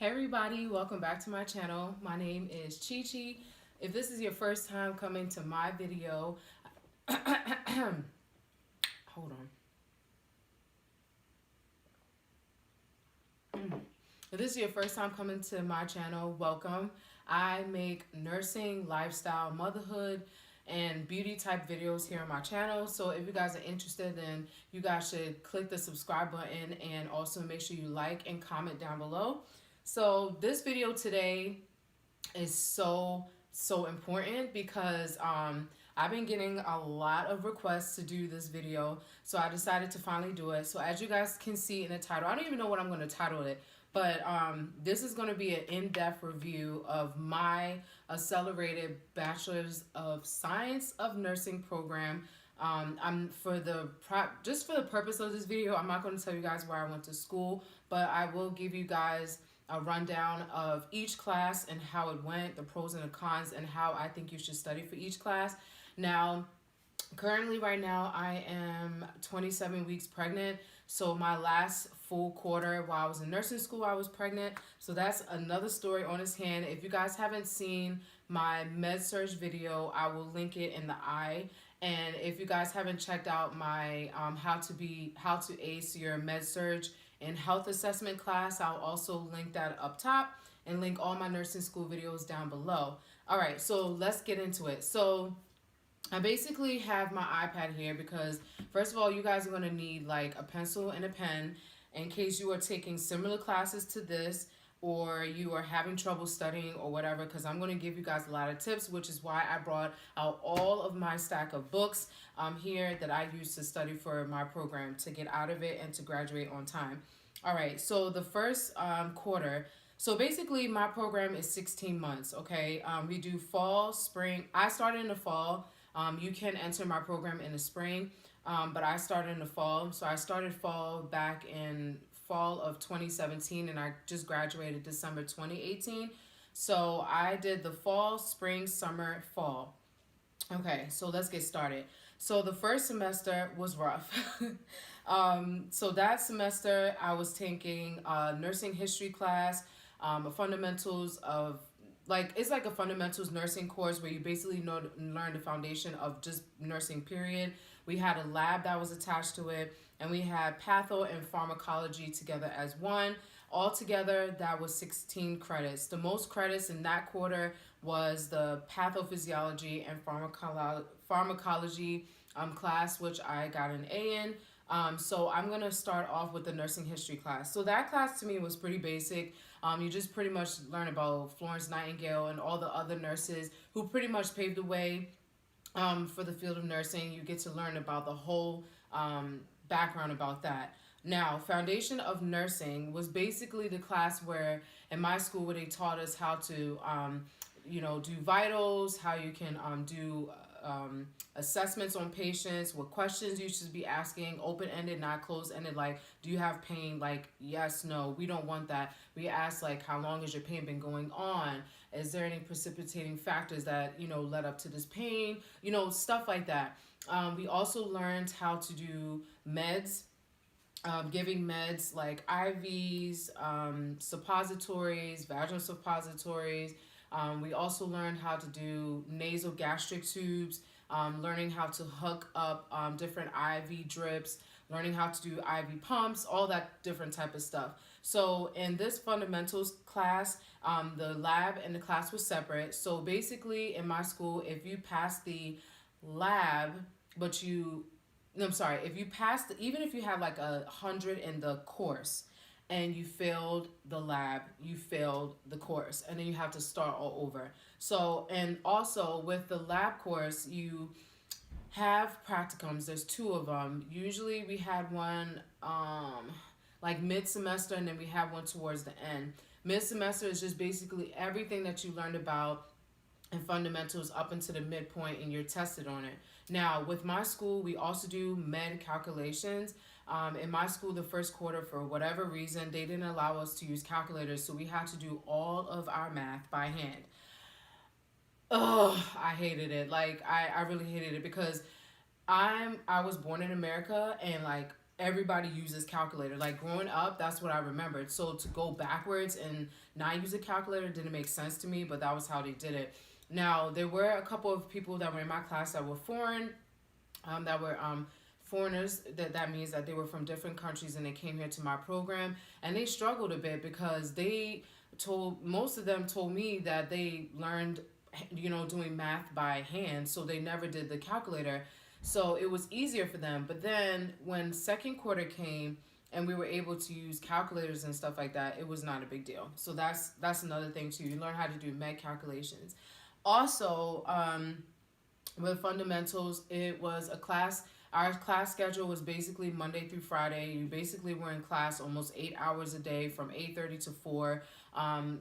Hey everybody, welcome back to my channel. My name is Chi Chi. If this is your first time coming to my video, hold on. If this is your first time coming to my channel, welcome. I make nursing, lifestyle, motherhood, and beauty type videos here on my channel. So if you guys are interested, then you guys should click the subscribe button and also make sure you like and comment down below. So this video today is so important because I've been getting a lot of requests to do this video, so I decided to finally do it. So as you guys can see in the title, I don't even know what I'm going to title it, but this is going to be an in-depth review of my accelerated Bachelor's of Science of Nursing program. I'm just for the purpose of this video, I'm not going to tell you guys where I went to school, but I will give you guys a rundown of each class and how it went, the pros and the cons, and how I think you should study for each class. Now, currently right now, I am 27 weeks pregnant. So my last full quarter while I was in nursing school, I was pregnant. So that's another story on its hand. If you guys haven't seen my med surg video, I will link it in the eye. And if you guys haven't checked out my how to ace your med surg and health assessment class, I'll also link that up top and link all my nursing school videos down below. All right, so let's get into it. So I basically have my iPad here because first of all, you guys are going to need like a pencil and a pen in case you are taking similar classes to this or you are having trouble studying or whatever, because I'm going to give you guys a lot of tips, which is why I brought out all of my stack of books here that I use to study for my program to get out of it and to graduate on time. All right, so the first quarter, so basically my program is 16 months, okay? We do fall, spring. I started in the fall. You can enter my program in the spring, but I started in the fall. So I started fall back in fall of 2017 and I just graduated December 2018. So I did the fall, spring, summer, fall. Okay, so let's get started. So the first semester was rough. So that semester I was taking a nursing history class, a fundamentals of it's like a fundamentals nursing course where you basically learn the foundation of just nursing, period. We had a lab that was attached to it, and we had patho and pharmacology together as one. Altogether, that was 16 credits. The most credits in that quarter was the pathophysiology and pharmacology class, which I got an A in. So I'm going to start off with the nursing history class. So that class to me was pretty basic. You just pretty much learn about Florence Nightingale and all the other nurses who pretty much paved the way for the field of nursing. You get to learn about the whole background about that. Now, Foundation of Nursing was basically the class where, in my school, where they taught us how to, do vitals, how you can do assessments on patients, what questions you should be asking, open-ended, not closed-ended, like, do you have pain? Like, yes, no, we don't want that. We ask, like, how long has your pain been going on? Is there any precipitating factors that, led up to this pain? Stuff like that. We also learned how to do meds, giving meds like IVs, suppositories, vaginal suppositories. We also learned how to do nasal gastric tubes, learning how to hook up different IV drips, learning how to do IV pumps, all that different type of stuff. So in this fundamentals class, the lab and the class was separate. So basically in my school, if you pass the lab, but if you passed, even if you have like 100 in the course and you failed the lab, you failed the course, and then you have to start all over. So, and also with the lab course, you have practicums. There's two of them. Usually we had one like mid-semester, and then we have one towards the end. Mid-semester is just basically everything that you learned about and fundamentals up into the midpoint, and you're tested on it. Now, with my school, we also do med calculations. In my school, the first quarter, for whatever reason, they didn't allow us to use calculators, so we had to do all of our math by hand. Oh, I hated it. Like, I really hated it because I was born in America, and like everybody uses calculator. Like growing up, that's what I remembered. So to go backwards and not use a calculator didn't make sense to me, but that was how they did it. Now, there were a couple of people that were in my class that were foreign, that were foreigners. That means that they were from different countries and they came here to my program, and they struggled a bit because most of them told me that they learned, doing math by hand, so they never did the calculator. So it was easier for them. But then when second quarter came and we were able to use calculators and stuff like that, it was not a big deal. So that's another thing too. You learn how to do med calculations. Also, with fundamentals, it was a class. Our class schedule was basically Monday through Friday. You basically were in class almost 8 hours a day from 8:30 to 4.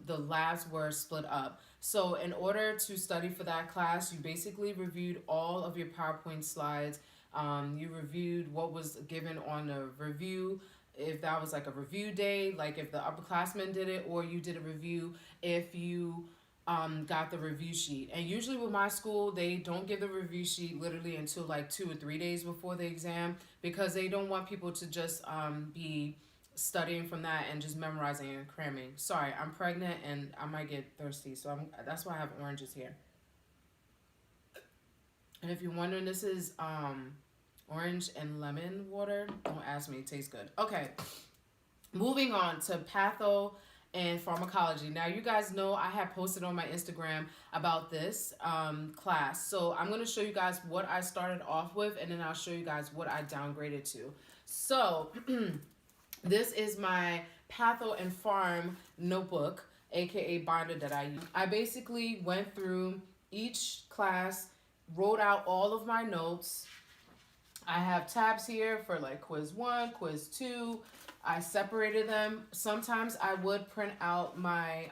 The labs were split up. So in order to study for that class, you basically reviewed all of your PowerPoint slides. You reviewed what was given on the review, if that was like a review day, like if the upperclassmen did it, or you did a review if you got the review sheet. And usually with my school, they don't give the review sheet literally until like 2 or 3 days before the exam, because they don't want people to just be studying from that and just memorizing and cramming. Sorry, I'm pregnant and I might get thirsty, so that's why I have oranges here. And if you're wondering, this is orange and lemon water. Don't ask me, it tastes good. Okay, moving on to patho and pharmacology. Now, you guys know I have posted on my Instagram about this class. So I'm going to show you guys what I started off with, and then I'll show you guys what I downgraded to. So this is my patho and pharm notebook, aka binder, that I use. I basically went through each class, wrote out all of my notes. I have tabs here for like quiz 1, quiz 2. I separated them. Sometimes I would print out my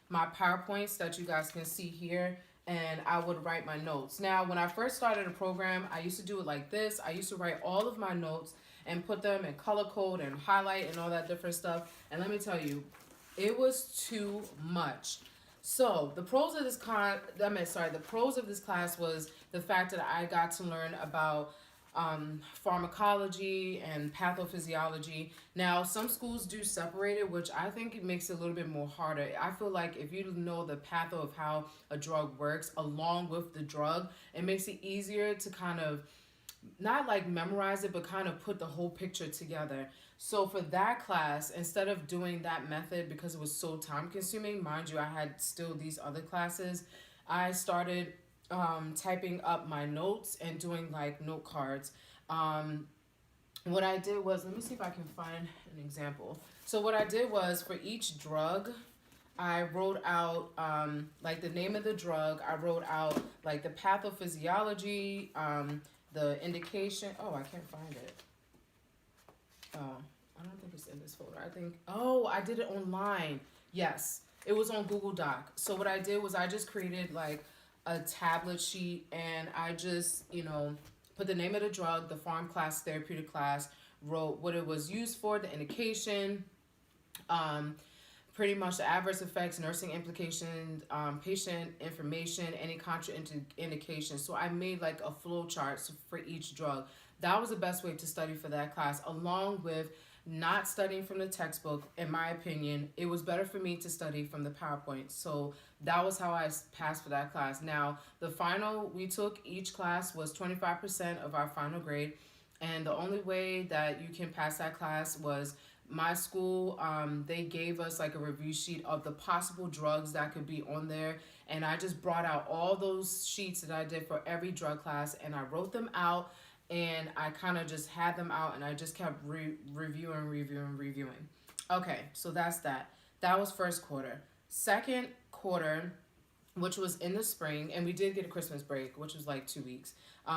my PowerPoints that you guys can see here, and I would write my notes. Now, when I first started the program, I used to do it like this. I used to write all of my notes and put them in color code and highlight and all that different stuff. And let me tell you, it was too much. So the pros of this the pros of this class was the fact that I got to learn about pharmacology and pathophysiology. Now, some schools do separate it, which I think it makes it a little bit more harder. I feel like if you know the patho of how a drug works along with the drug, it makes it easier to kind of not like memorize it, but kind of put the whole picture together. So for that class, instead of doing that method, because it was so time consuming, mind you, I had still these other classes, I started typing up my notes and doing like note cards. What I did was, let me see if I can find an example. So what I did was, for each drug, I wrote out like the name of the drug. I wrote out like the pathophysiology, the indication. Oh, I can't find it. Oh, I don't think it's in this folder. I did it online. Yes, it was on Google Doc. So what I did was I just created like a tablet sheet, and I just, put the name of the drug, the pharm class, therapeutic class, wrote what it was used for, the indication, pretty much the adverse effects, nursing implications, patient information, any contraindications. So I made like a flow chart for each drug. That was the best way to study for that class, along with not studying from the textbook. In my opinion, it was better for me to study from the PowerPoint. So that was how I passed for that class. Now, the final we took each class was 25% of our final grade. And the only way that you can pass that class was my school, they gave us like a review sheet of the possible drugs that could be on there. And I just brought out all those sheets that I did for every drug class, and I wrote them out, and I kind of just had them out, and I just kept reviewing. Okay, so that's that. That was first quarter. Second quarter, which was in the spring, and we did get a Christmas break, which was like 2 weeks.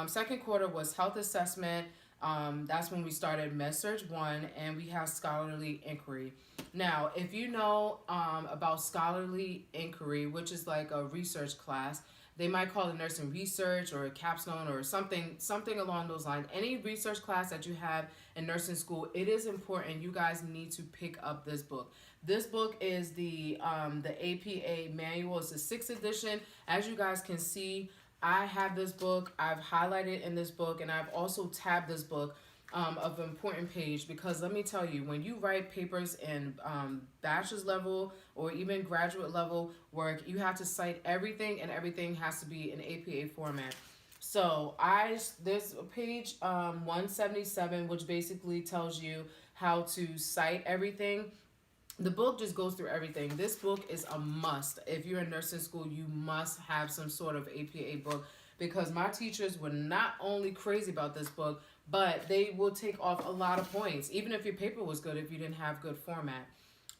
Second quarter was health assessment. That's when we started MedSurg 1, and we have scholarly inquiry. Now, if you know about scholarly inquiry, which is like a research class, they might call it nursing research or a capstone or something along those lines. Any research class that you have in nursing school, it is important. You guys need to pick up this book. This book is the APA manual. It's the 6th edition. As you guys can see, I have this book. I've highlighted in this book, and I've also tabbed this book. of an important page, because let me tell you, when you write papers in bachelor's level or even graduate level work, you have to cite everything, and everything has to be in APA format. So there's a page 177, which basically tells you how to cite everything. The book just goes through everything. This book is a must. If you're in nursing school, you must have some sort of APA book, because my teachers were not only crazy about this book, but they will take off a lot of points, even if your paper was good, if you didn't have good format.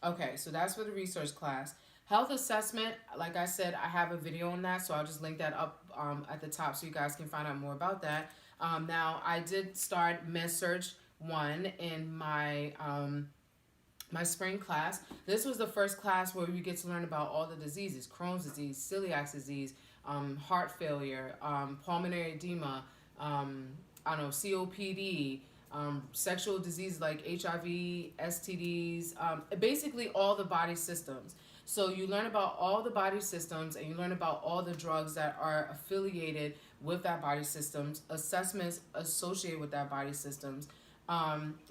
Okay, so that's for the research class. Health assessment, like I said, I have a video on that, so I'll just link that up at the top so you guys can find out more about that. Now, I did start MedSearch 1 in my spring class. This was the first class where you get to learn about all the diseases: Crohn's disease, celiac disease, heart failure, pulmonary edema, I don't know, COPD, sexual diseases like HIV, STDs, basically all the body systems. So you learn about all the body systems, and you learn about all the drugs that are affiliated with that body systems, assessments associated with that body systems.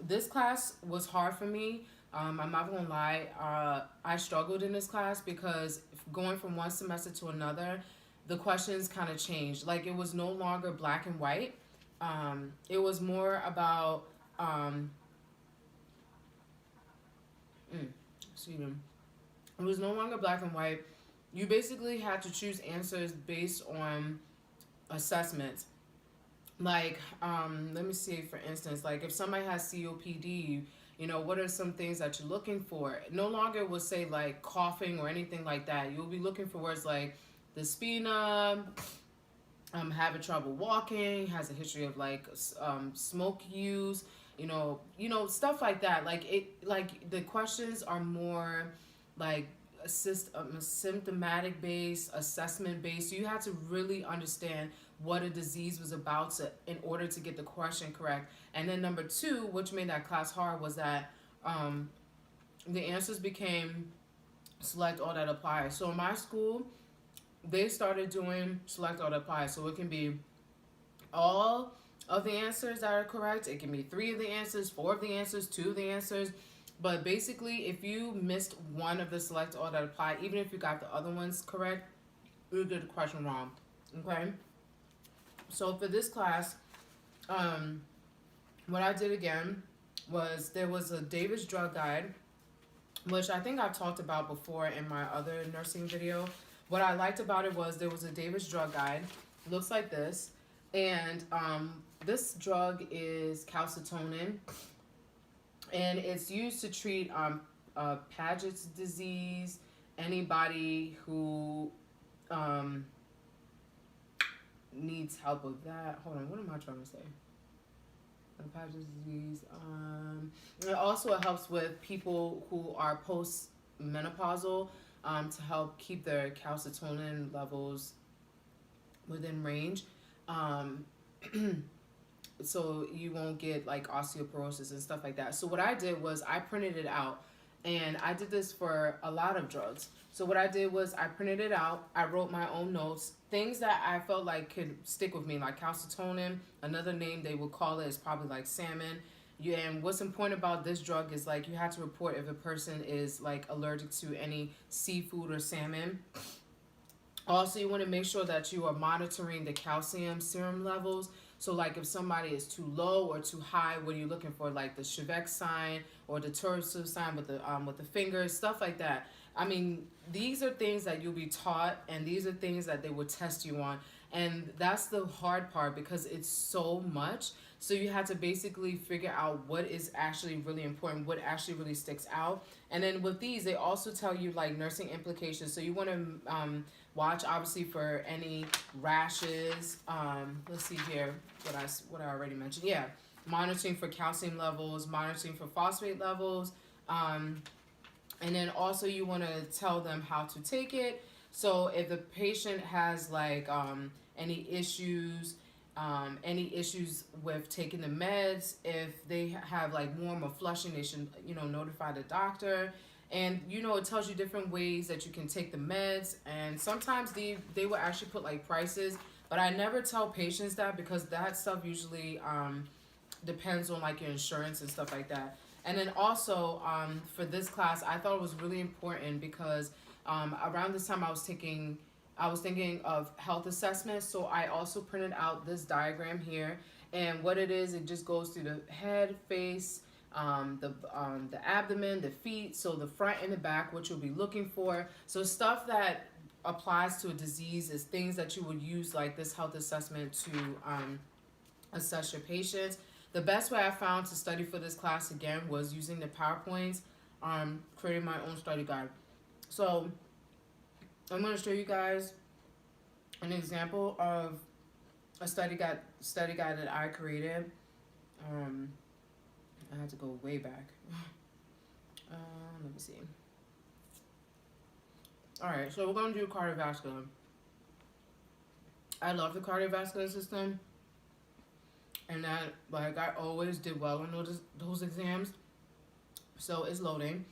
This class was hard for me. I'm not gonna lie, I struggled in this class because going from one semester to another, the questions kind of changed. Like, it was no longer black and white. It was more about, excuse me, it was no longer black and white. You basically had to choose answers based on assessments. Like, let me see, for instance, like if somebody has COPD, you know, what are some things that you're looking for? No longer will say like coughing or anything like that. You'll be looking for words like dyspnea, having trouble walking, has a history of like smoke use, stuff like that. Like the questions are more like symptomatic based, assessment based. So you had to really understand what a disease was about to, in order to get the question correct. And then number two, which made that class hard, was that the answers became select all that apply. So in my school, they started doing select all that apply. So it can be all of the answers that are correct. It can be 3 of the answers, 4 of the answers, 2 of the answers. But basically, if you missed one of the select all that apply, even if you got the other ones correct, you did the question wrong. Okay? So for this class, what I did again was there was a Davis drug guide, which I think I've talked about before in my other nursing video. What I liked about it was there was a Davis drug guide. It looks like this. And this drug is calcitonin. And it's used to treat Paget's disease, anybody who needs help with that. Hold on, what am I trying to say? Paget's disease. It also helps with people who are post-menopausal, to help keep their calcitonin levels within range. So you won't get like osteoporosis and stuff like that. So what I did was I printed it out, and I did this for a lot of drugs. So what I did was I printed it out, I wrote my own notes, things that I felt like could stick with me, like calcitonin. Another name they would call it is probably like salmon. Yeah, and what's important about this drug is like you have to report if a person is like allergic to any seafood or salmon. Also, you want to make sure that you are monitoring the calcium serum levels. So like if somebody is too low or too high, what are you looking for? Like the Chevek sign or the Tursu sign with the fingers, stuff like that. I mean, these are things that you'll be taught, and these are things that they will test you on. And that's the hard part, because it's so much. So you have to basically figure out what is actually really important, what actually really sticks out. And then with these, they also tell you like nursing implications. So you want to watch obviously for any rashes. Let's see here what I already mentioned. Yeah, monitoring for calcium levels, monitoring for phosphate levels. And then also you want to tell them how to take it. So if the patient has like any issues with taking the meds, if they have like warm or flushing, they should notify the doctor. And it tells you different ways that you can take the meds, and sometimes they will actually put like prices, but I never tell patients that, because that stuff usually depends on like your insurance and stuff like that. And then also for this class, I thought it was really important because around this time I was thinking of health assessment. So I also printed out this diagram here, and what it is, it just goes through the head, face, the abdomen, the feet, so the front and the back, what you'll be looking for. So stuff that applies to a disease is things that you would use like this health assessment to assess your patients. The best way I found to study for this class again was using the PowerPoints, creating my own study guide. So I'm going to show you guys an example of a study guide that I created. I had to go way back. Let me see. All right, so we're going to do cardiovascular. I love the cardiovascular system, and that, like, I always did well on those exams. So it's loading.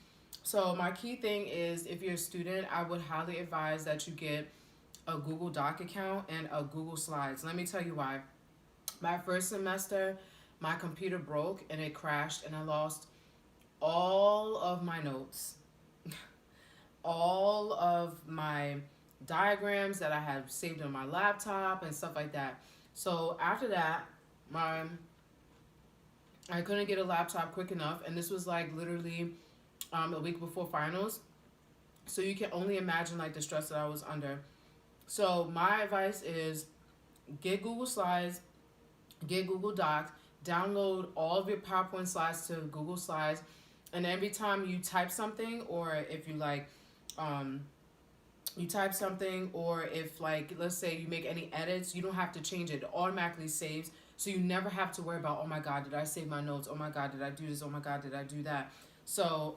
So my key thing is, if you're a student, I would highly advise that you get a Google Doc account and a Google Slides. Let me tell you why. My first semester, my computer broke and it crashed, and I lost all of my notes, all of my diagrams that I had saved on my laptop and stuff like that. So after that, I couldn't get a laptop quick enough, and this was like literally a week before finals. So you can only imagine like the stress that I was under. So my advice is get Google Slides, get Google Docs, download all of your PowerPoint slides to Google Slides, and every time you type something, or if you like you type something, or if like let's say you make any edits, you don't have to change it. It automatically saves, so you never have to worry about, oh my god, did I save my notes? Oh my god, did I do this? Oh my god, did I do that? So